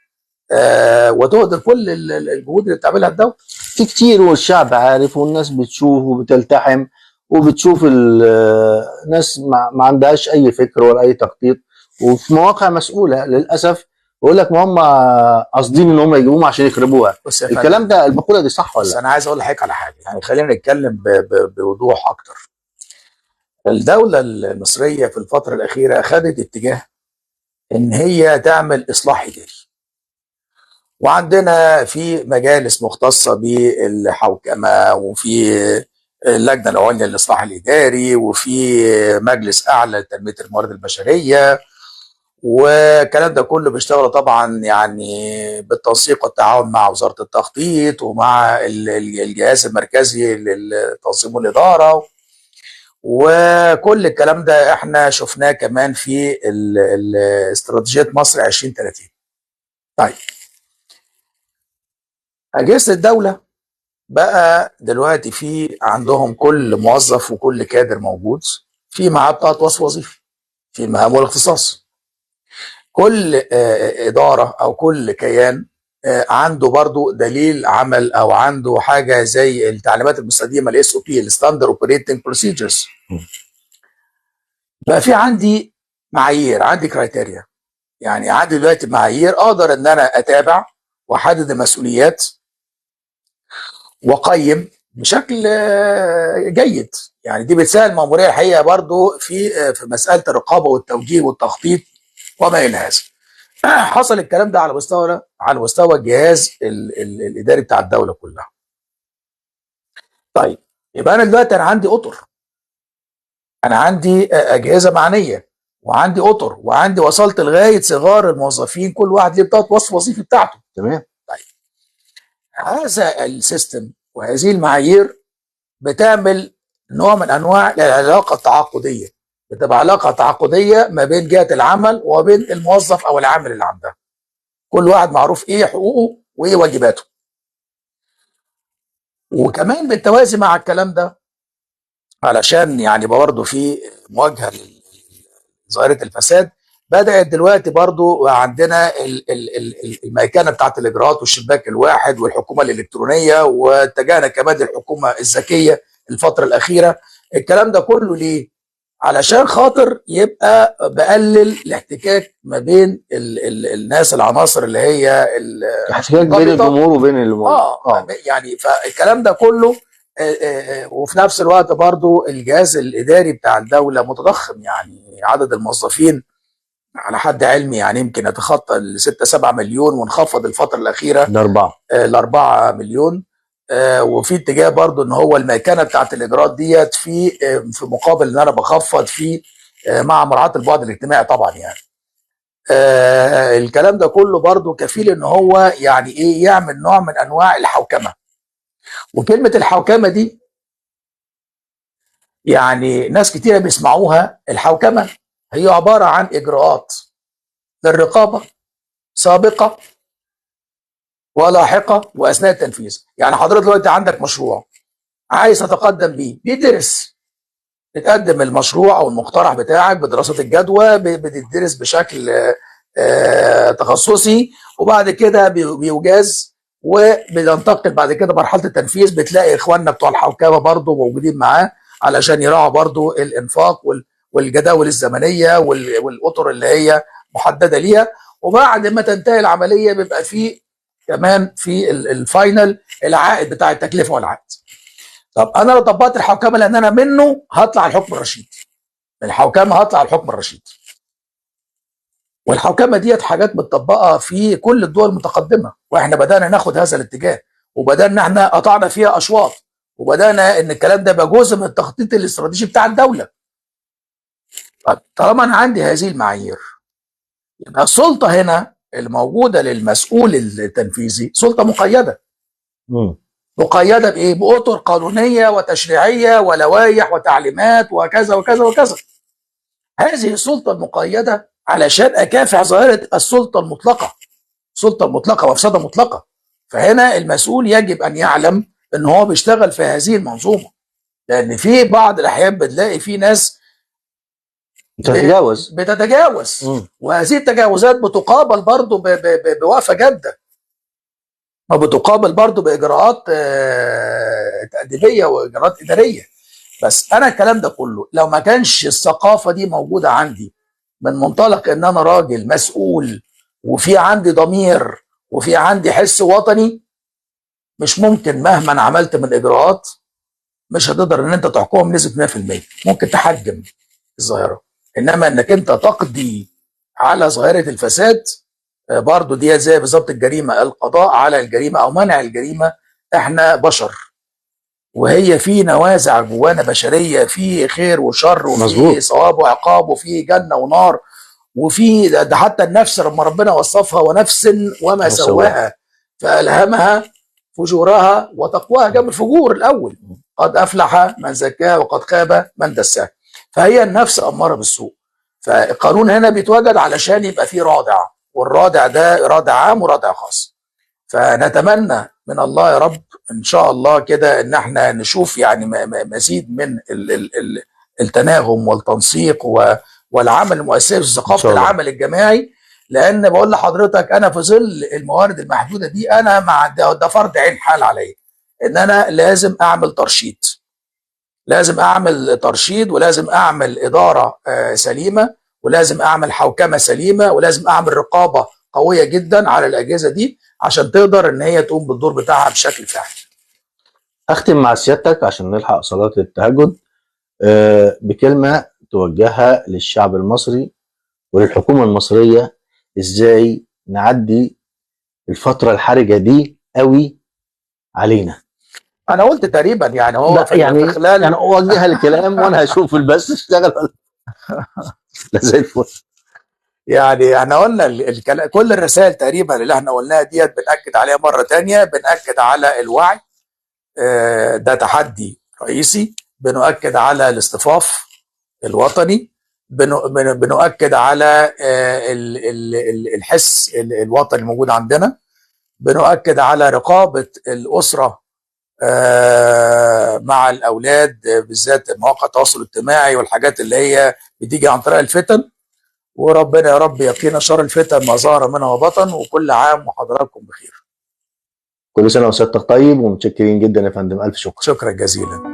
وتهدر كل الجهود اللي بتعملها الدوله. في كتير والشعب عارف والناس بتشوف وبتلتحم وبتشوف الناس ما عندهاش اي فكر ولا اي تخطيط، وفي مواقع مسؤوله للاسف يقول لك ما هم قاصدين ان هم يجيبوهم عشان يخربوها. الكلام ده المقوله دي صح ولا بس لا؟ انا عايز اقول لحضرتك على حاجه، يعني خلينا نتكلم بوضوح اكتر. الدوله المصريه في الفتره الاخيره اخذت اتجاه ان هي تعمل اصلاح اداري، وعندنا في مجالس مختصه بالحوكمه، وفي اللجنه العليا للاصلاح الاداري، وفي مجلس اعلى لتنميه الموارد البشريه، والكلام ده كله بيشتغلوا طبعا يعني بالتنسيق والتعاون مع وزاره التخطيط ومع الجهاز المركزي للتنظيم والاداره. وكل الكلام ده احنا شفناه كمان في استراتيجيه مصر 2030. طيب اجهزه الدوله بقى دلوقتي في عندهم كل موظف وكل كادر موجود في معاه بطاقه وصف وظيفي في المهام والاختصاص. كل اداره او كل كيان عنده برضو دليل عمل او عنده حاجه زي التعليمات المستديمه الاس او بي الستاندر اوبريتنج بروسيجرز. بقى في عندي معايير، عندي كرايتيريا، يعني عندي دلوقتي معايير اقدر ان انا اتابع واحدد المسؤوليات واقيم بشكل جيد. يعني دي بتسهل المأمورية الحقيقه برضو في مساله الرقابه والتوجيه والتخطيط وما الى هذا. حصل الكلام ده على مستوى الجهاز الاداري بتاع الدوله كلها. طيب يبقى انا دلوقتي انا عندي اطر، انا عندي اجهزه معنيه، وعندي اطر، وعندي وصلت لغايه صغار الموظفين كل واحد ليه بطاقه وصف وظيفي بتاعته. تمام. طيب هذا السيستم وهذه المعايير بتعمل نوع من انواع العلاقه التعاقديه، بتبقى علاقه تعاقديه ما بين جهه العمل وبين الموظف او العامل اللي عندها. كل واحد معروف ايه حقوقه وايه واجباته. وكمان بالتوازي مع الكلام ده علشان يعني برضه في مواجهه لظاهره الفساد، بدات دلوقتي برضه عندنا الميكنه بتاعت الاجراءات والشباك الواحد والحكومه الالكترونيه، واتجهنا كمان للحكومه الذكيه الفتره الاخيره. الكلام ده كله ليه؟ علشان خاطر يبقى بقلل الاحتكاك ما بين الناس العناصر اللي هي احتكاك بين الجمهور وبين الموظف. يعني فالكلام ده كله وفي نفس الوقت برضو الجهاز الاداري بتاع الدوله متضخم، يعني عدد الموظفين على حد علمي يعني يمكن يتخطى ال 6-7 مليون، وانخفض الفتره الاخيره ل 4 مليون. وفي اتجاه برضو ان هو الميكنه بتاعت الاجراءات ديت في مقابل ان انا بخفض في مع مراعاه البعد الاجتماعي طبعا يعني. الكلام ده كله برضو كفيل ان هو يعني ايه يعمل نوع من انواع الحوكمه. وكلمه الحوكمه دي يعني ناس كتيره بيسمعوها. الحوكمه هي عباره عن اجراءات للرقابه سابقه ولاحقه واثناء التنفيذ. يعني حضرتك دلوقتي عندك مشروع عايز تتقدم بيه، بيدرس، بتقدم المشروع او المقترح بتاعك بدراسه الجدوى، بتدرس بشكل تخصصي، وبعد كده بيجاز وبينتقل بعد كده مرحله التنفيذ. بتلاقي اخواننا بتوع الحوكمه برضه موجودين معاه علشان يراعوا برضه الانفاق والجداول الزمنيه والاطر اللي هي محدده ليها. وبعد ما تنتهي العمليه بيبقى في كمان في الفاينل العائد بتاع التكلفه والعائد. طب انا لو طبقت الحوكمه لان انا منه هطلع الحكم الرشيد، من الحوكمه هطلع الحكم الرشيد. والحوكمه ديت حاجات متطبقه في كل الدول المتقدمه، واحنا بدانا ناخد هذا الاتجاه، وبدانا احنا قطعنا فيها اشواط، وبدانا ان الكلام ده يبقى جزء من التخطيط الاستراتيجي بتاع الدوله. طب طالما انا عندي هذه المعايير، يبقى السلطه هنا الموجوده للمسؤول التنفيذي سلطه مقيده. مقيده بايه؟ باطر قانونيه وتشريعيه ولوائح وتعليمات وكذا وكذا وكذا. هذه السلطه المقيده علشان اكافح ظاهره السلطه المطلقه، السلطه المطلقه وافسده مطلقه. فهنا المسؤول يجب ان يعلم ان هو بيشتغل في هذه المنظومه، لان في بعض الاحيان بتلاقي في ناس بتتجاوز وهذه التجاوزات بتقابل برضه بوقفه جاده، وبتقابل برضه باجراءات تاديبيه واجراءات اداريه. بس انا الكلام ده كله لو ما كانش الثقافه دي موجوده عندي من منطلق ان انا راجل مسؤول وفي عندي ضمير وفي عندي حس وطني، مش ممكن مهما عملت من اجراءات مش هتقدر ان انت تحكمها بنسبه 100%. ممكن تحجم الظاهره، انما انك انت تقضي على ظاهره الفساد برضو دي زي بالظبط الجريمه، القضاء على الجريمه او منع الجريمه. احنا بشر وهي في نوازع جوانا بشريه، في خير وشر وفي ثواب وعقاب وفي جنه ونار، وفي ده حتى النفس لما ربنا وصفها ونفس وما سواها فالهمها فجورها وتقواها، جاب الفجور الاول، قد افلح من زكاها وقد خاب من دساها. فهي النفس اماره بالسوء. فالقانون هنا بيتوجد علشان يبقى فيه رادع، والرادع ده رادع عام ورادع خاص. فنتمنى من الله يا رب ان شاء الله كده ان احنا نشوف يعني مزيد من التناغم والتنسيق والعمل المؤسسي في ثقافه العمل الجماعي. لان بقول لحضرتك انا في ظل الموارد المحدوده دي انا مع ده فرض عين حال عليا ان انا لازم اعمل ترشيد، لازم اعمل ترشيد ولازم اعمل اداره سليمه، ولازم اعمل حوكمه سليمه، ولازم اعمل رقابه قويه جدا على الاجهزه دي عشان تقدر ان هي تقوم بالدور بتاعها بشكل فعال. اختم مع سيادتك عشان نلحق صلاه التهجد بكلمه توجهها للشعب المصري وللحكومه المصريه، ازاي نعدي الفتره الحرجه دي قوي علينا. انا قلت تقريبا يعني هو يعني في خلال يعني اوجه الكلام وانا هشوف البث اشتغل لا زي الفل. يعني احنا قلنا كل الرسائل تقريبا اللي احنا قلناها ديت بنأكد عليها مره ثانيه، بنأكد على الوعي، ده تحدي رئيسي، بنؤكد على الاصطفاف الوطني، بنؤكد على الحس الوطني الموجود عندنا، بنؤكد على رقابه الاسره مع الاولاد بالذات مواقع التواصل الاجتماعي والحاجات اللي هي بتيجي عن طريق الفتن. وربنا يا رب يقينا شر الفتن ما ظهر منها وبطن، وكل عام وحضراتكم بخير. كل سنه وسيادتك طيب، ومتشكرين جدا يا فندم، الف شكر. شكرا جزيلا.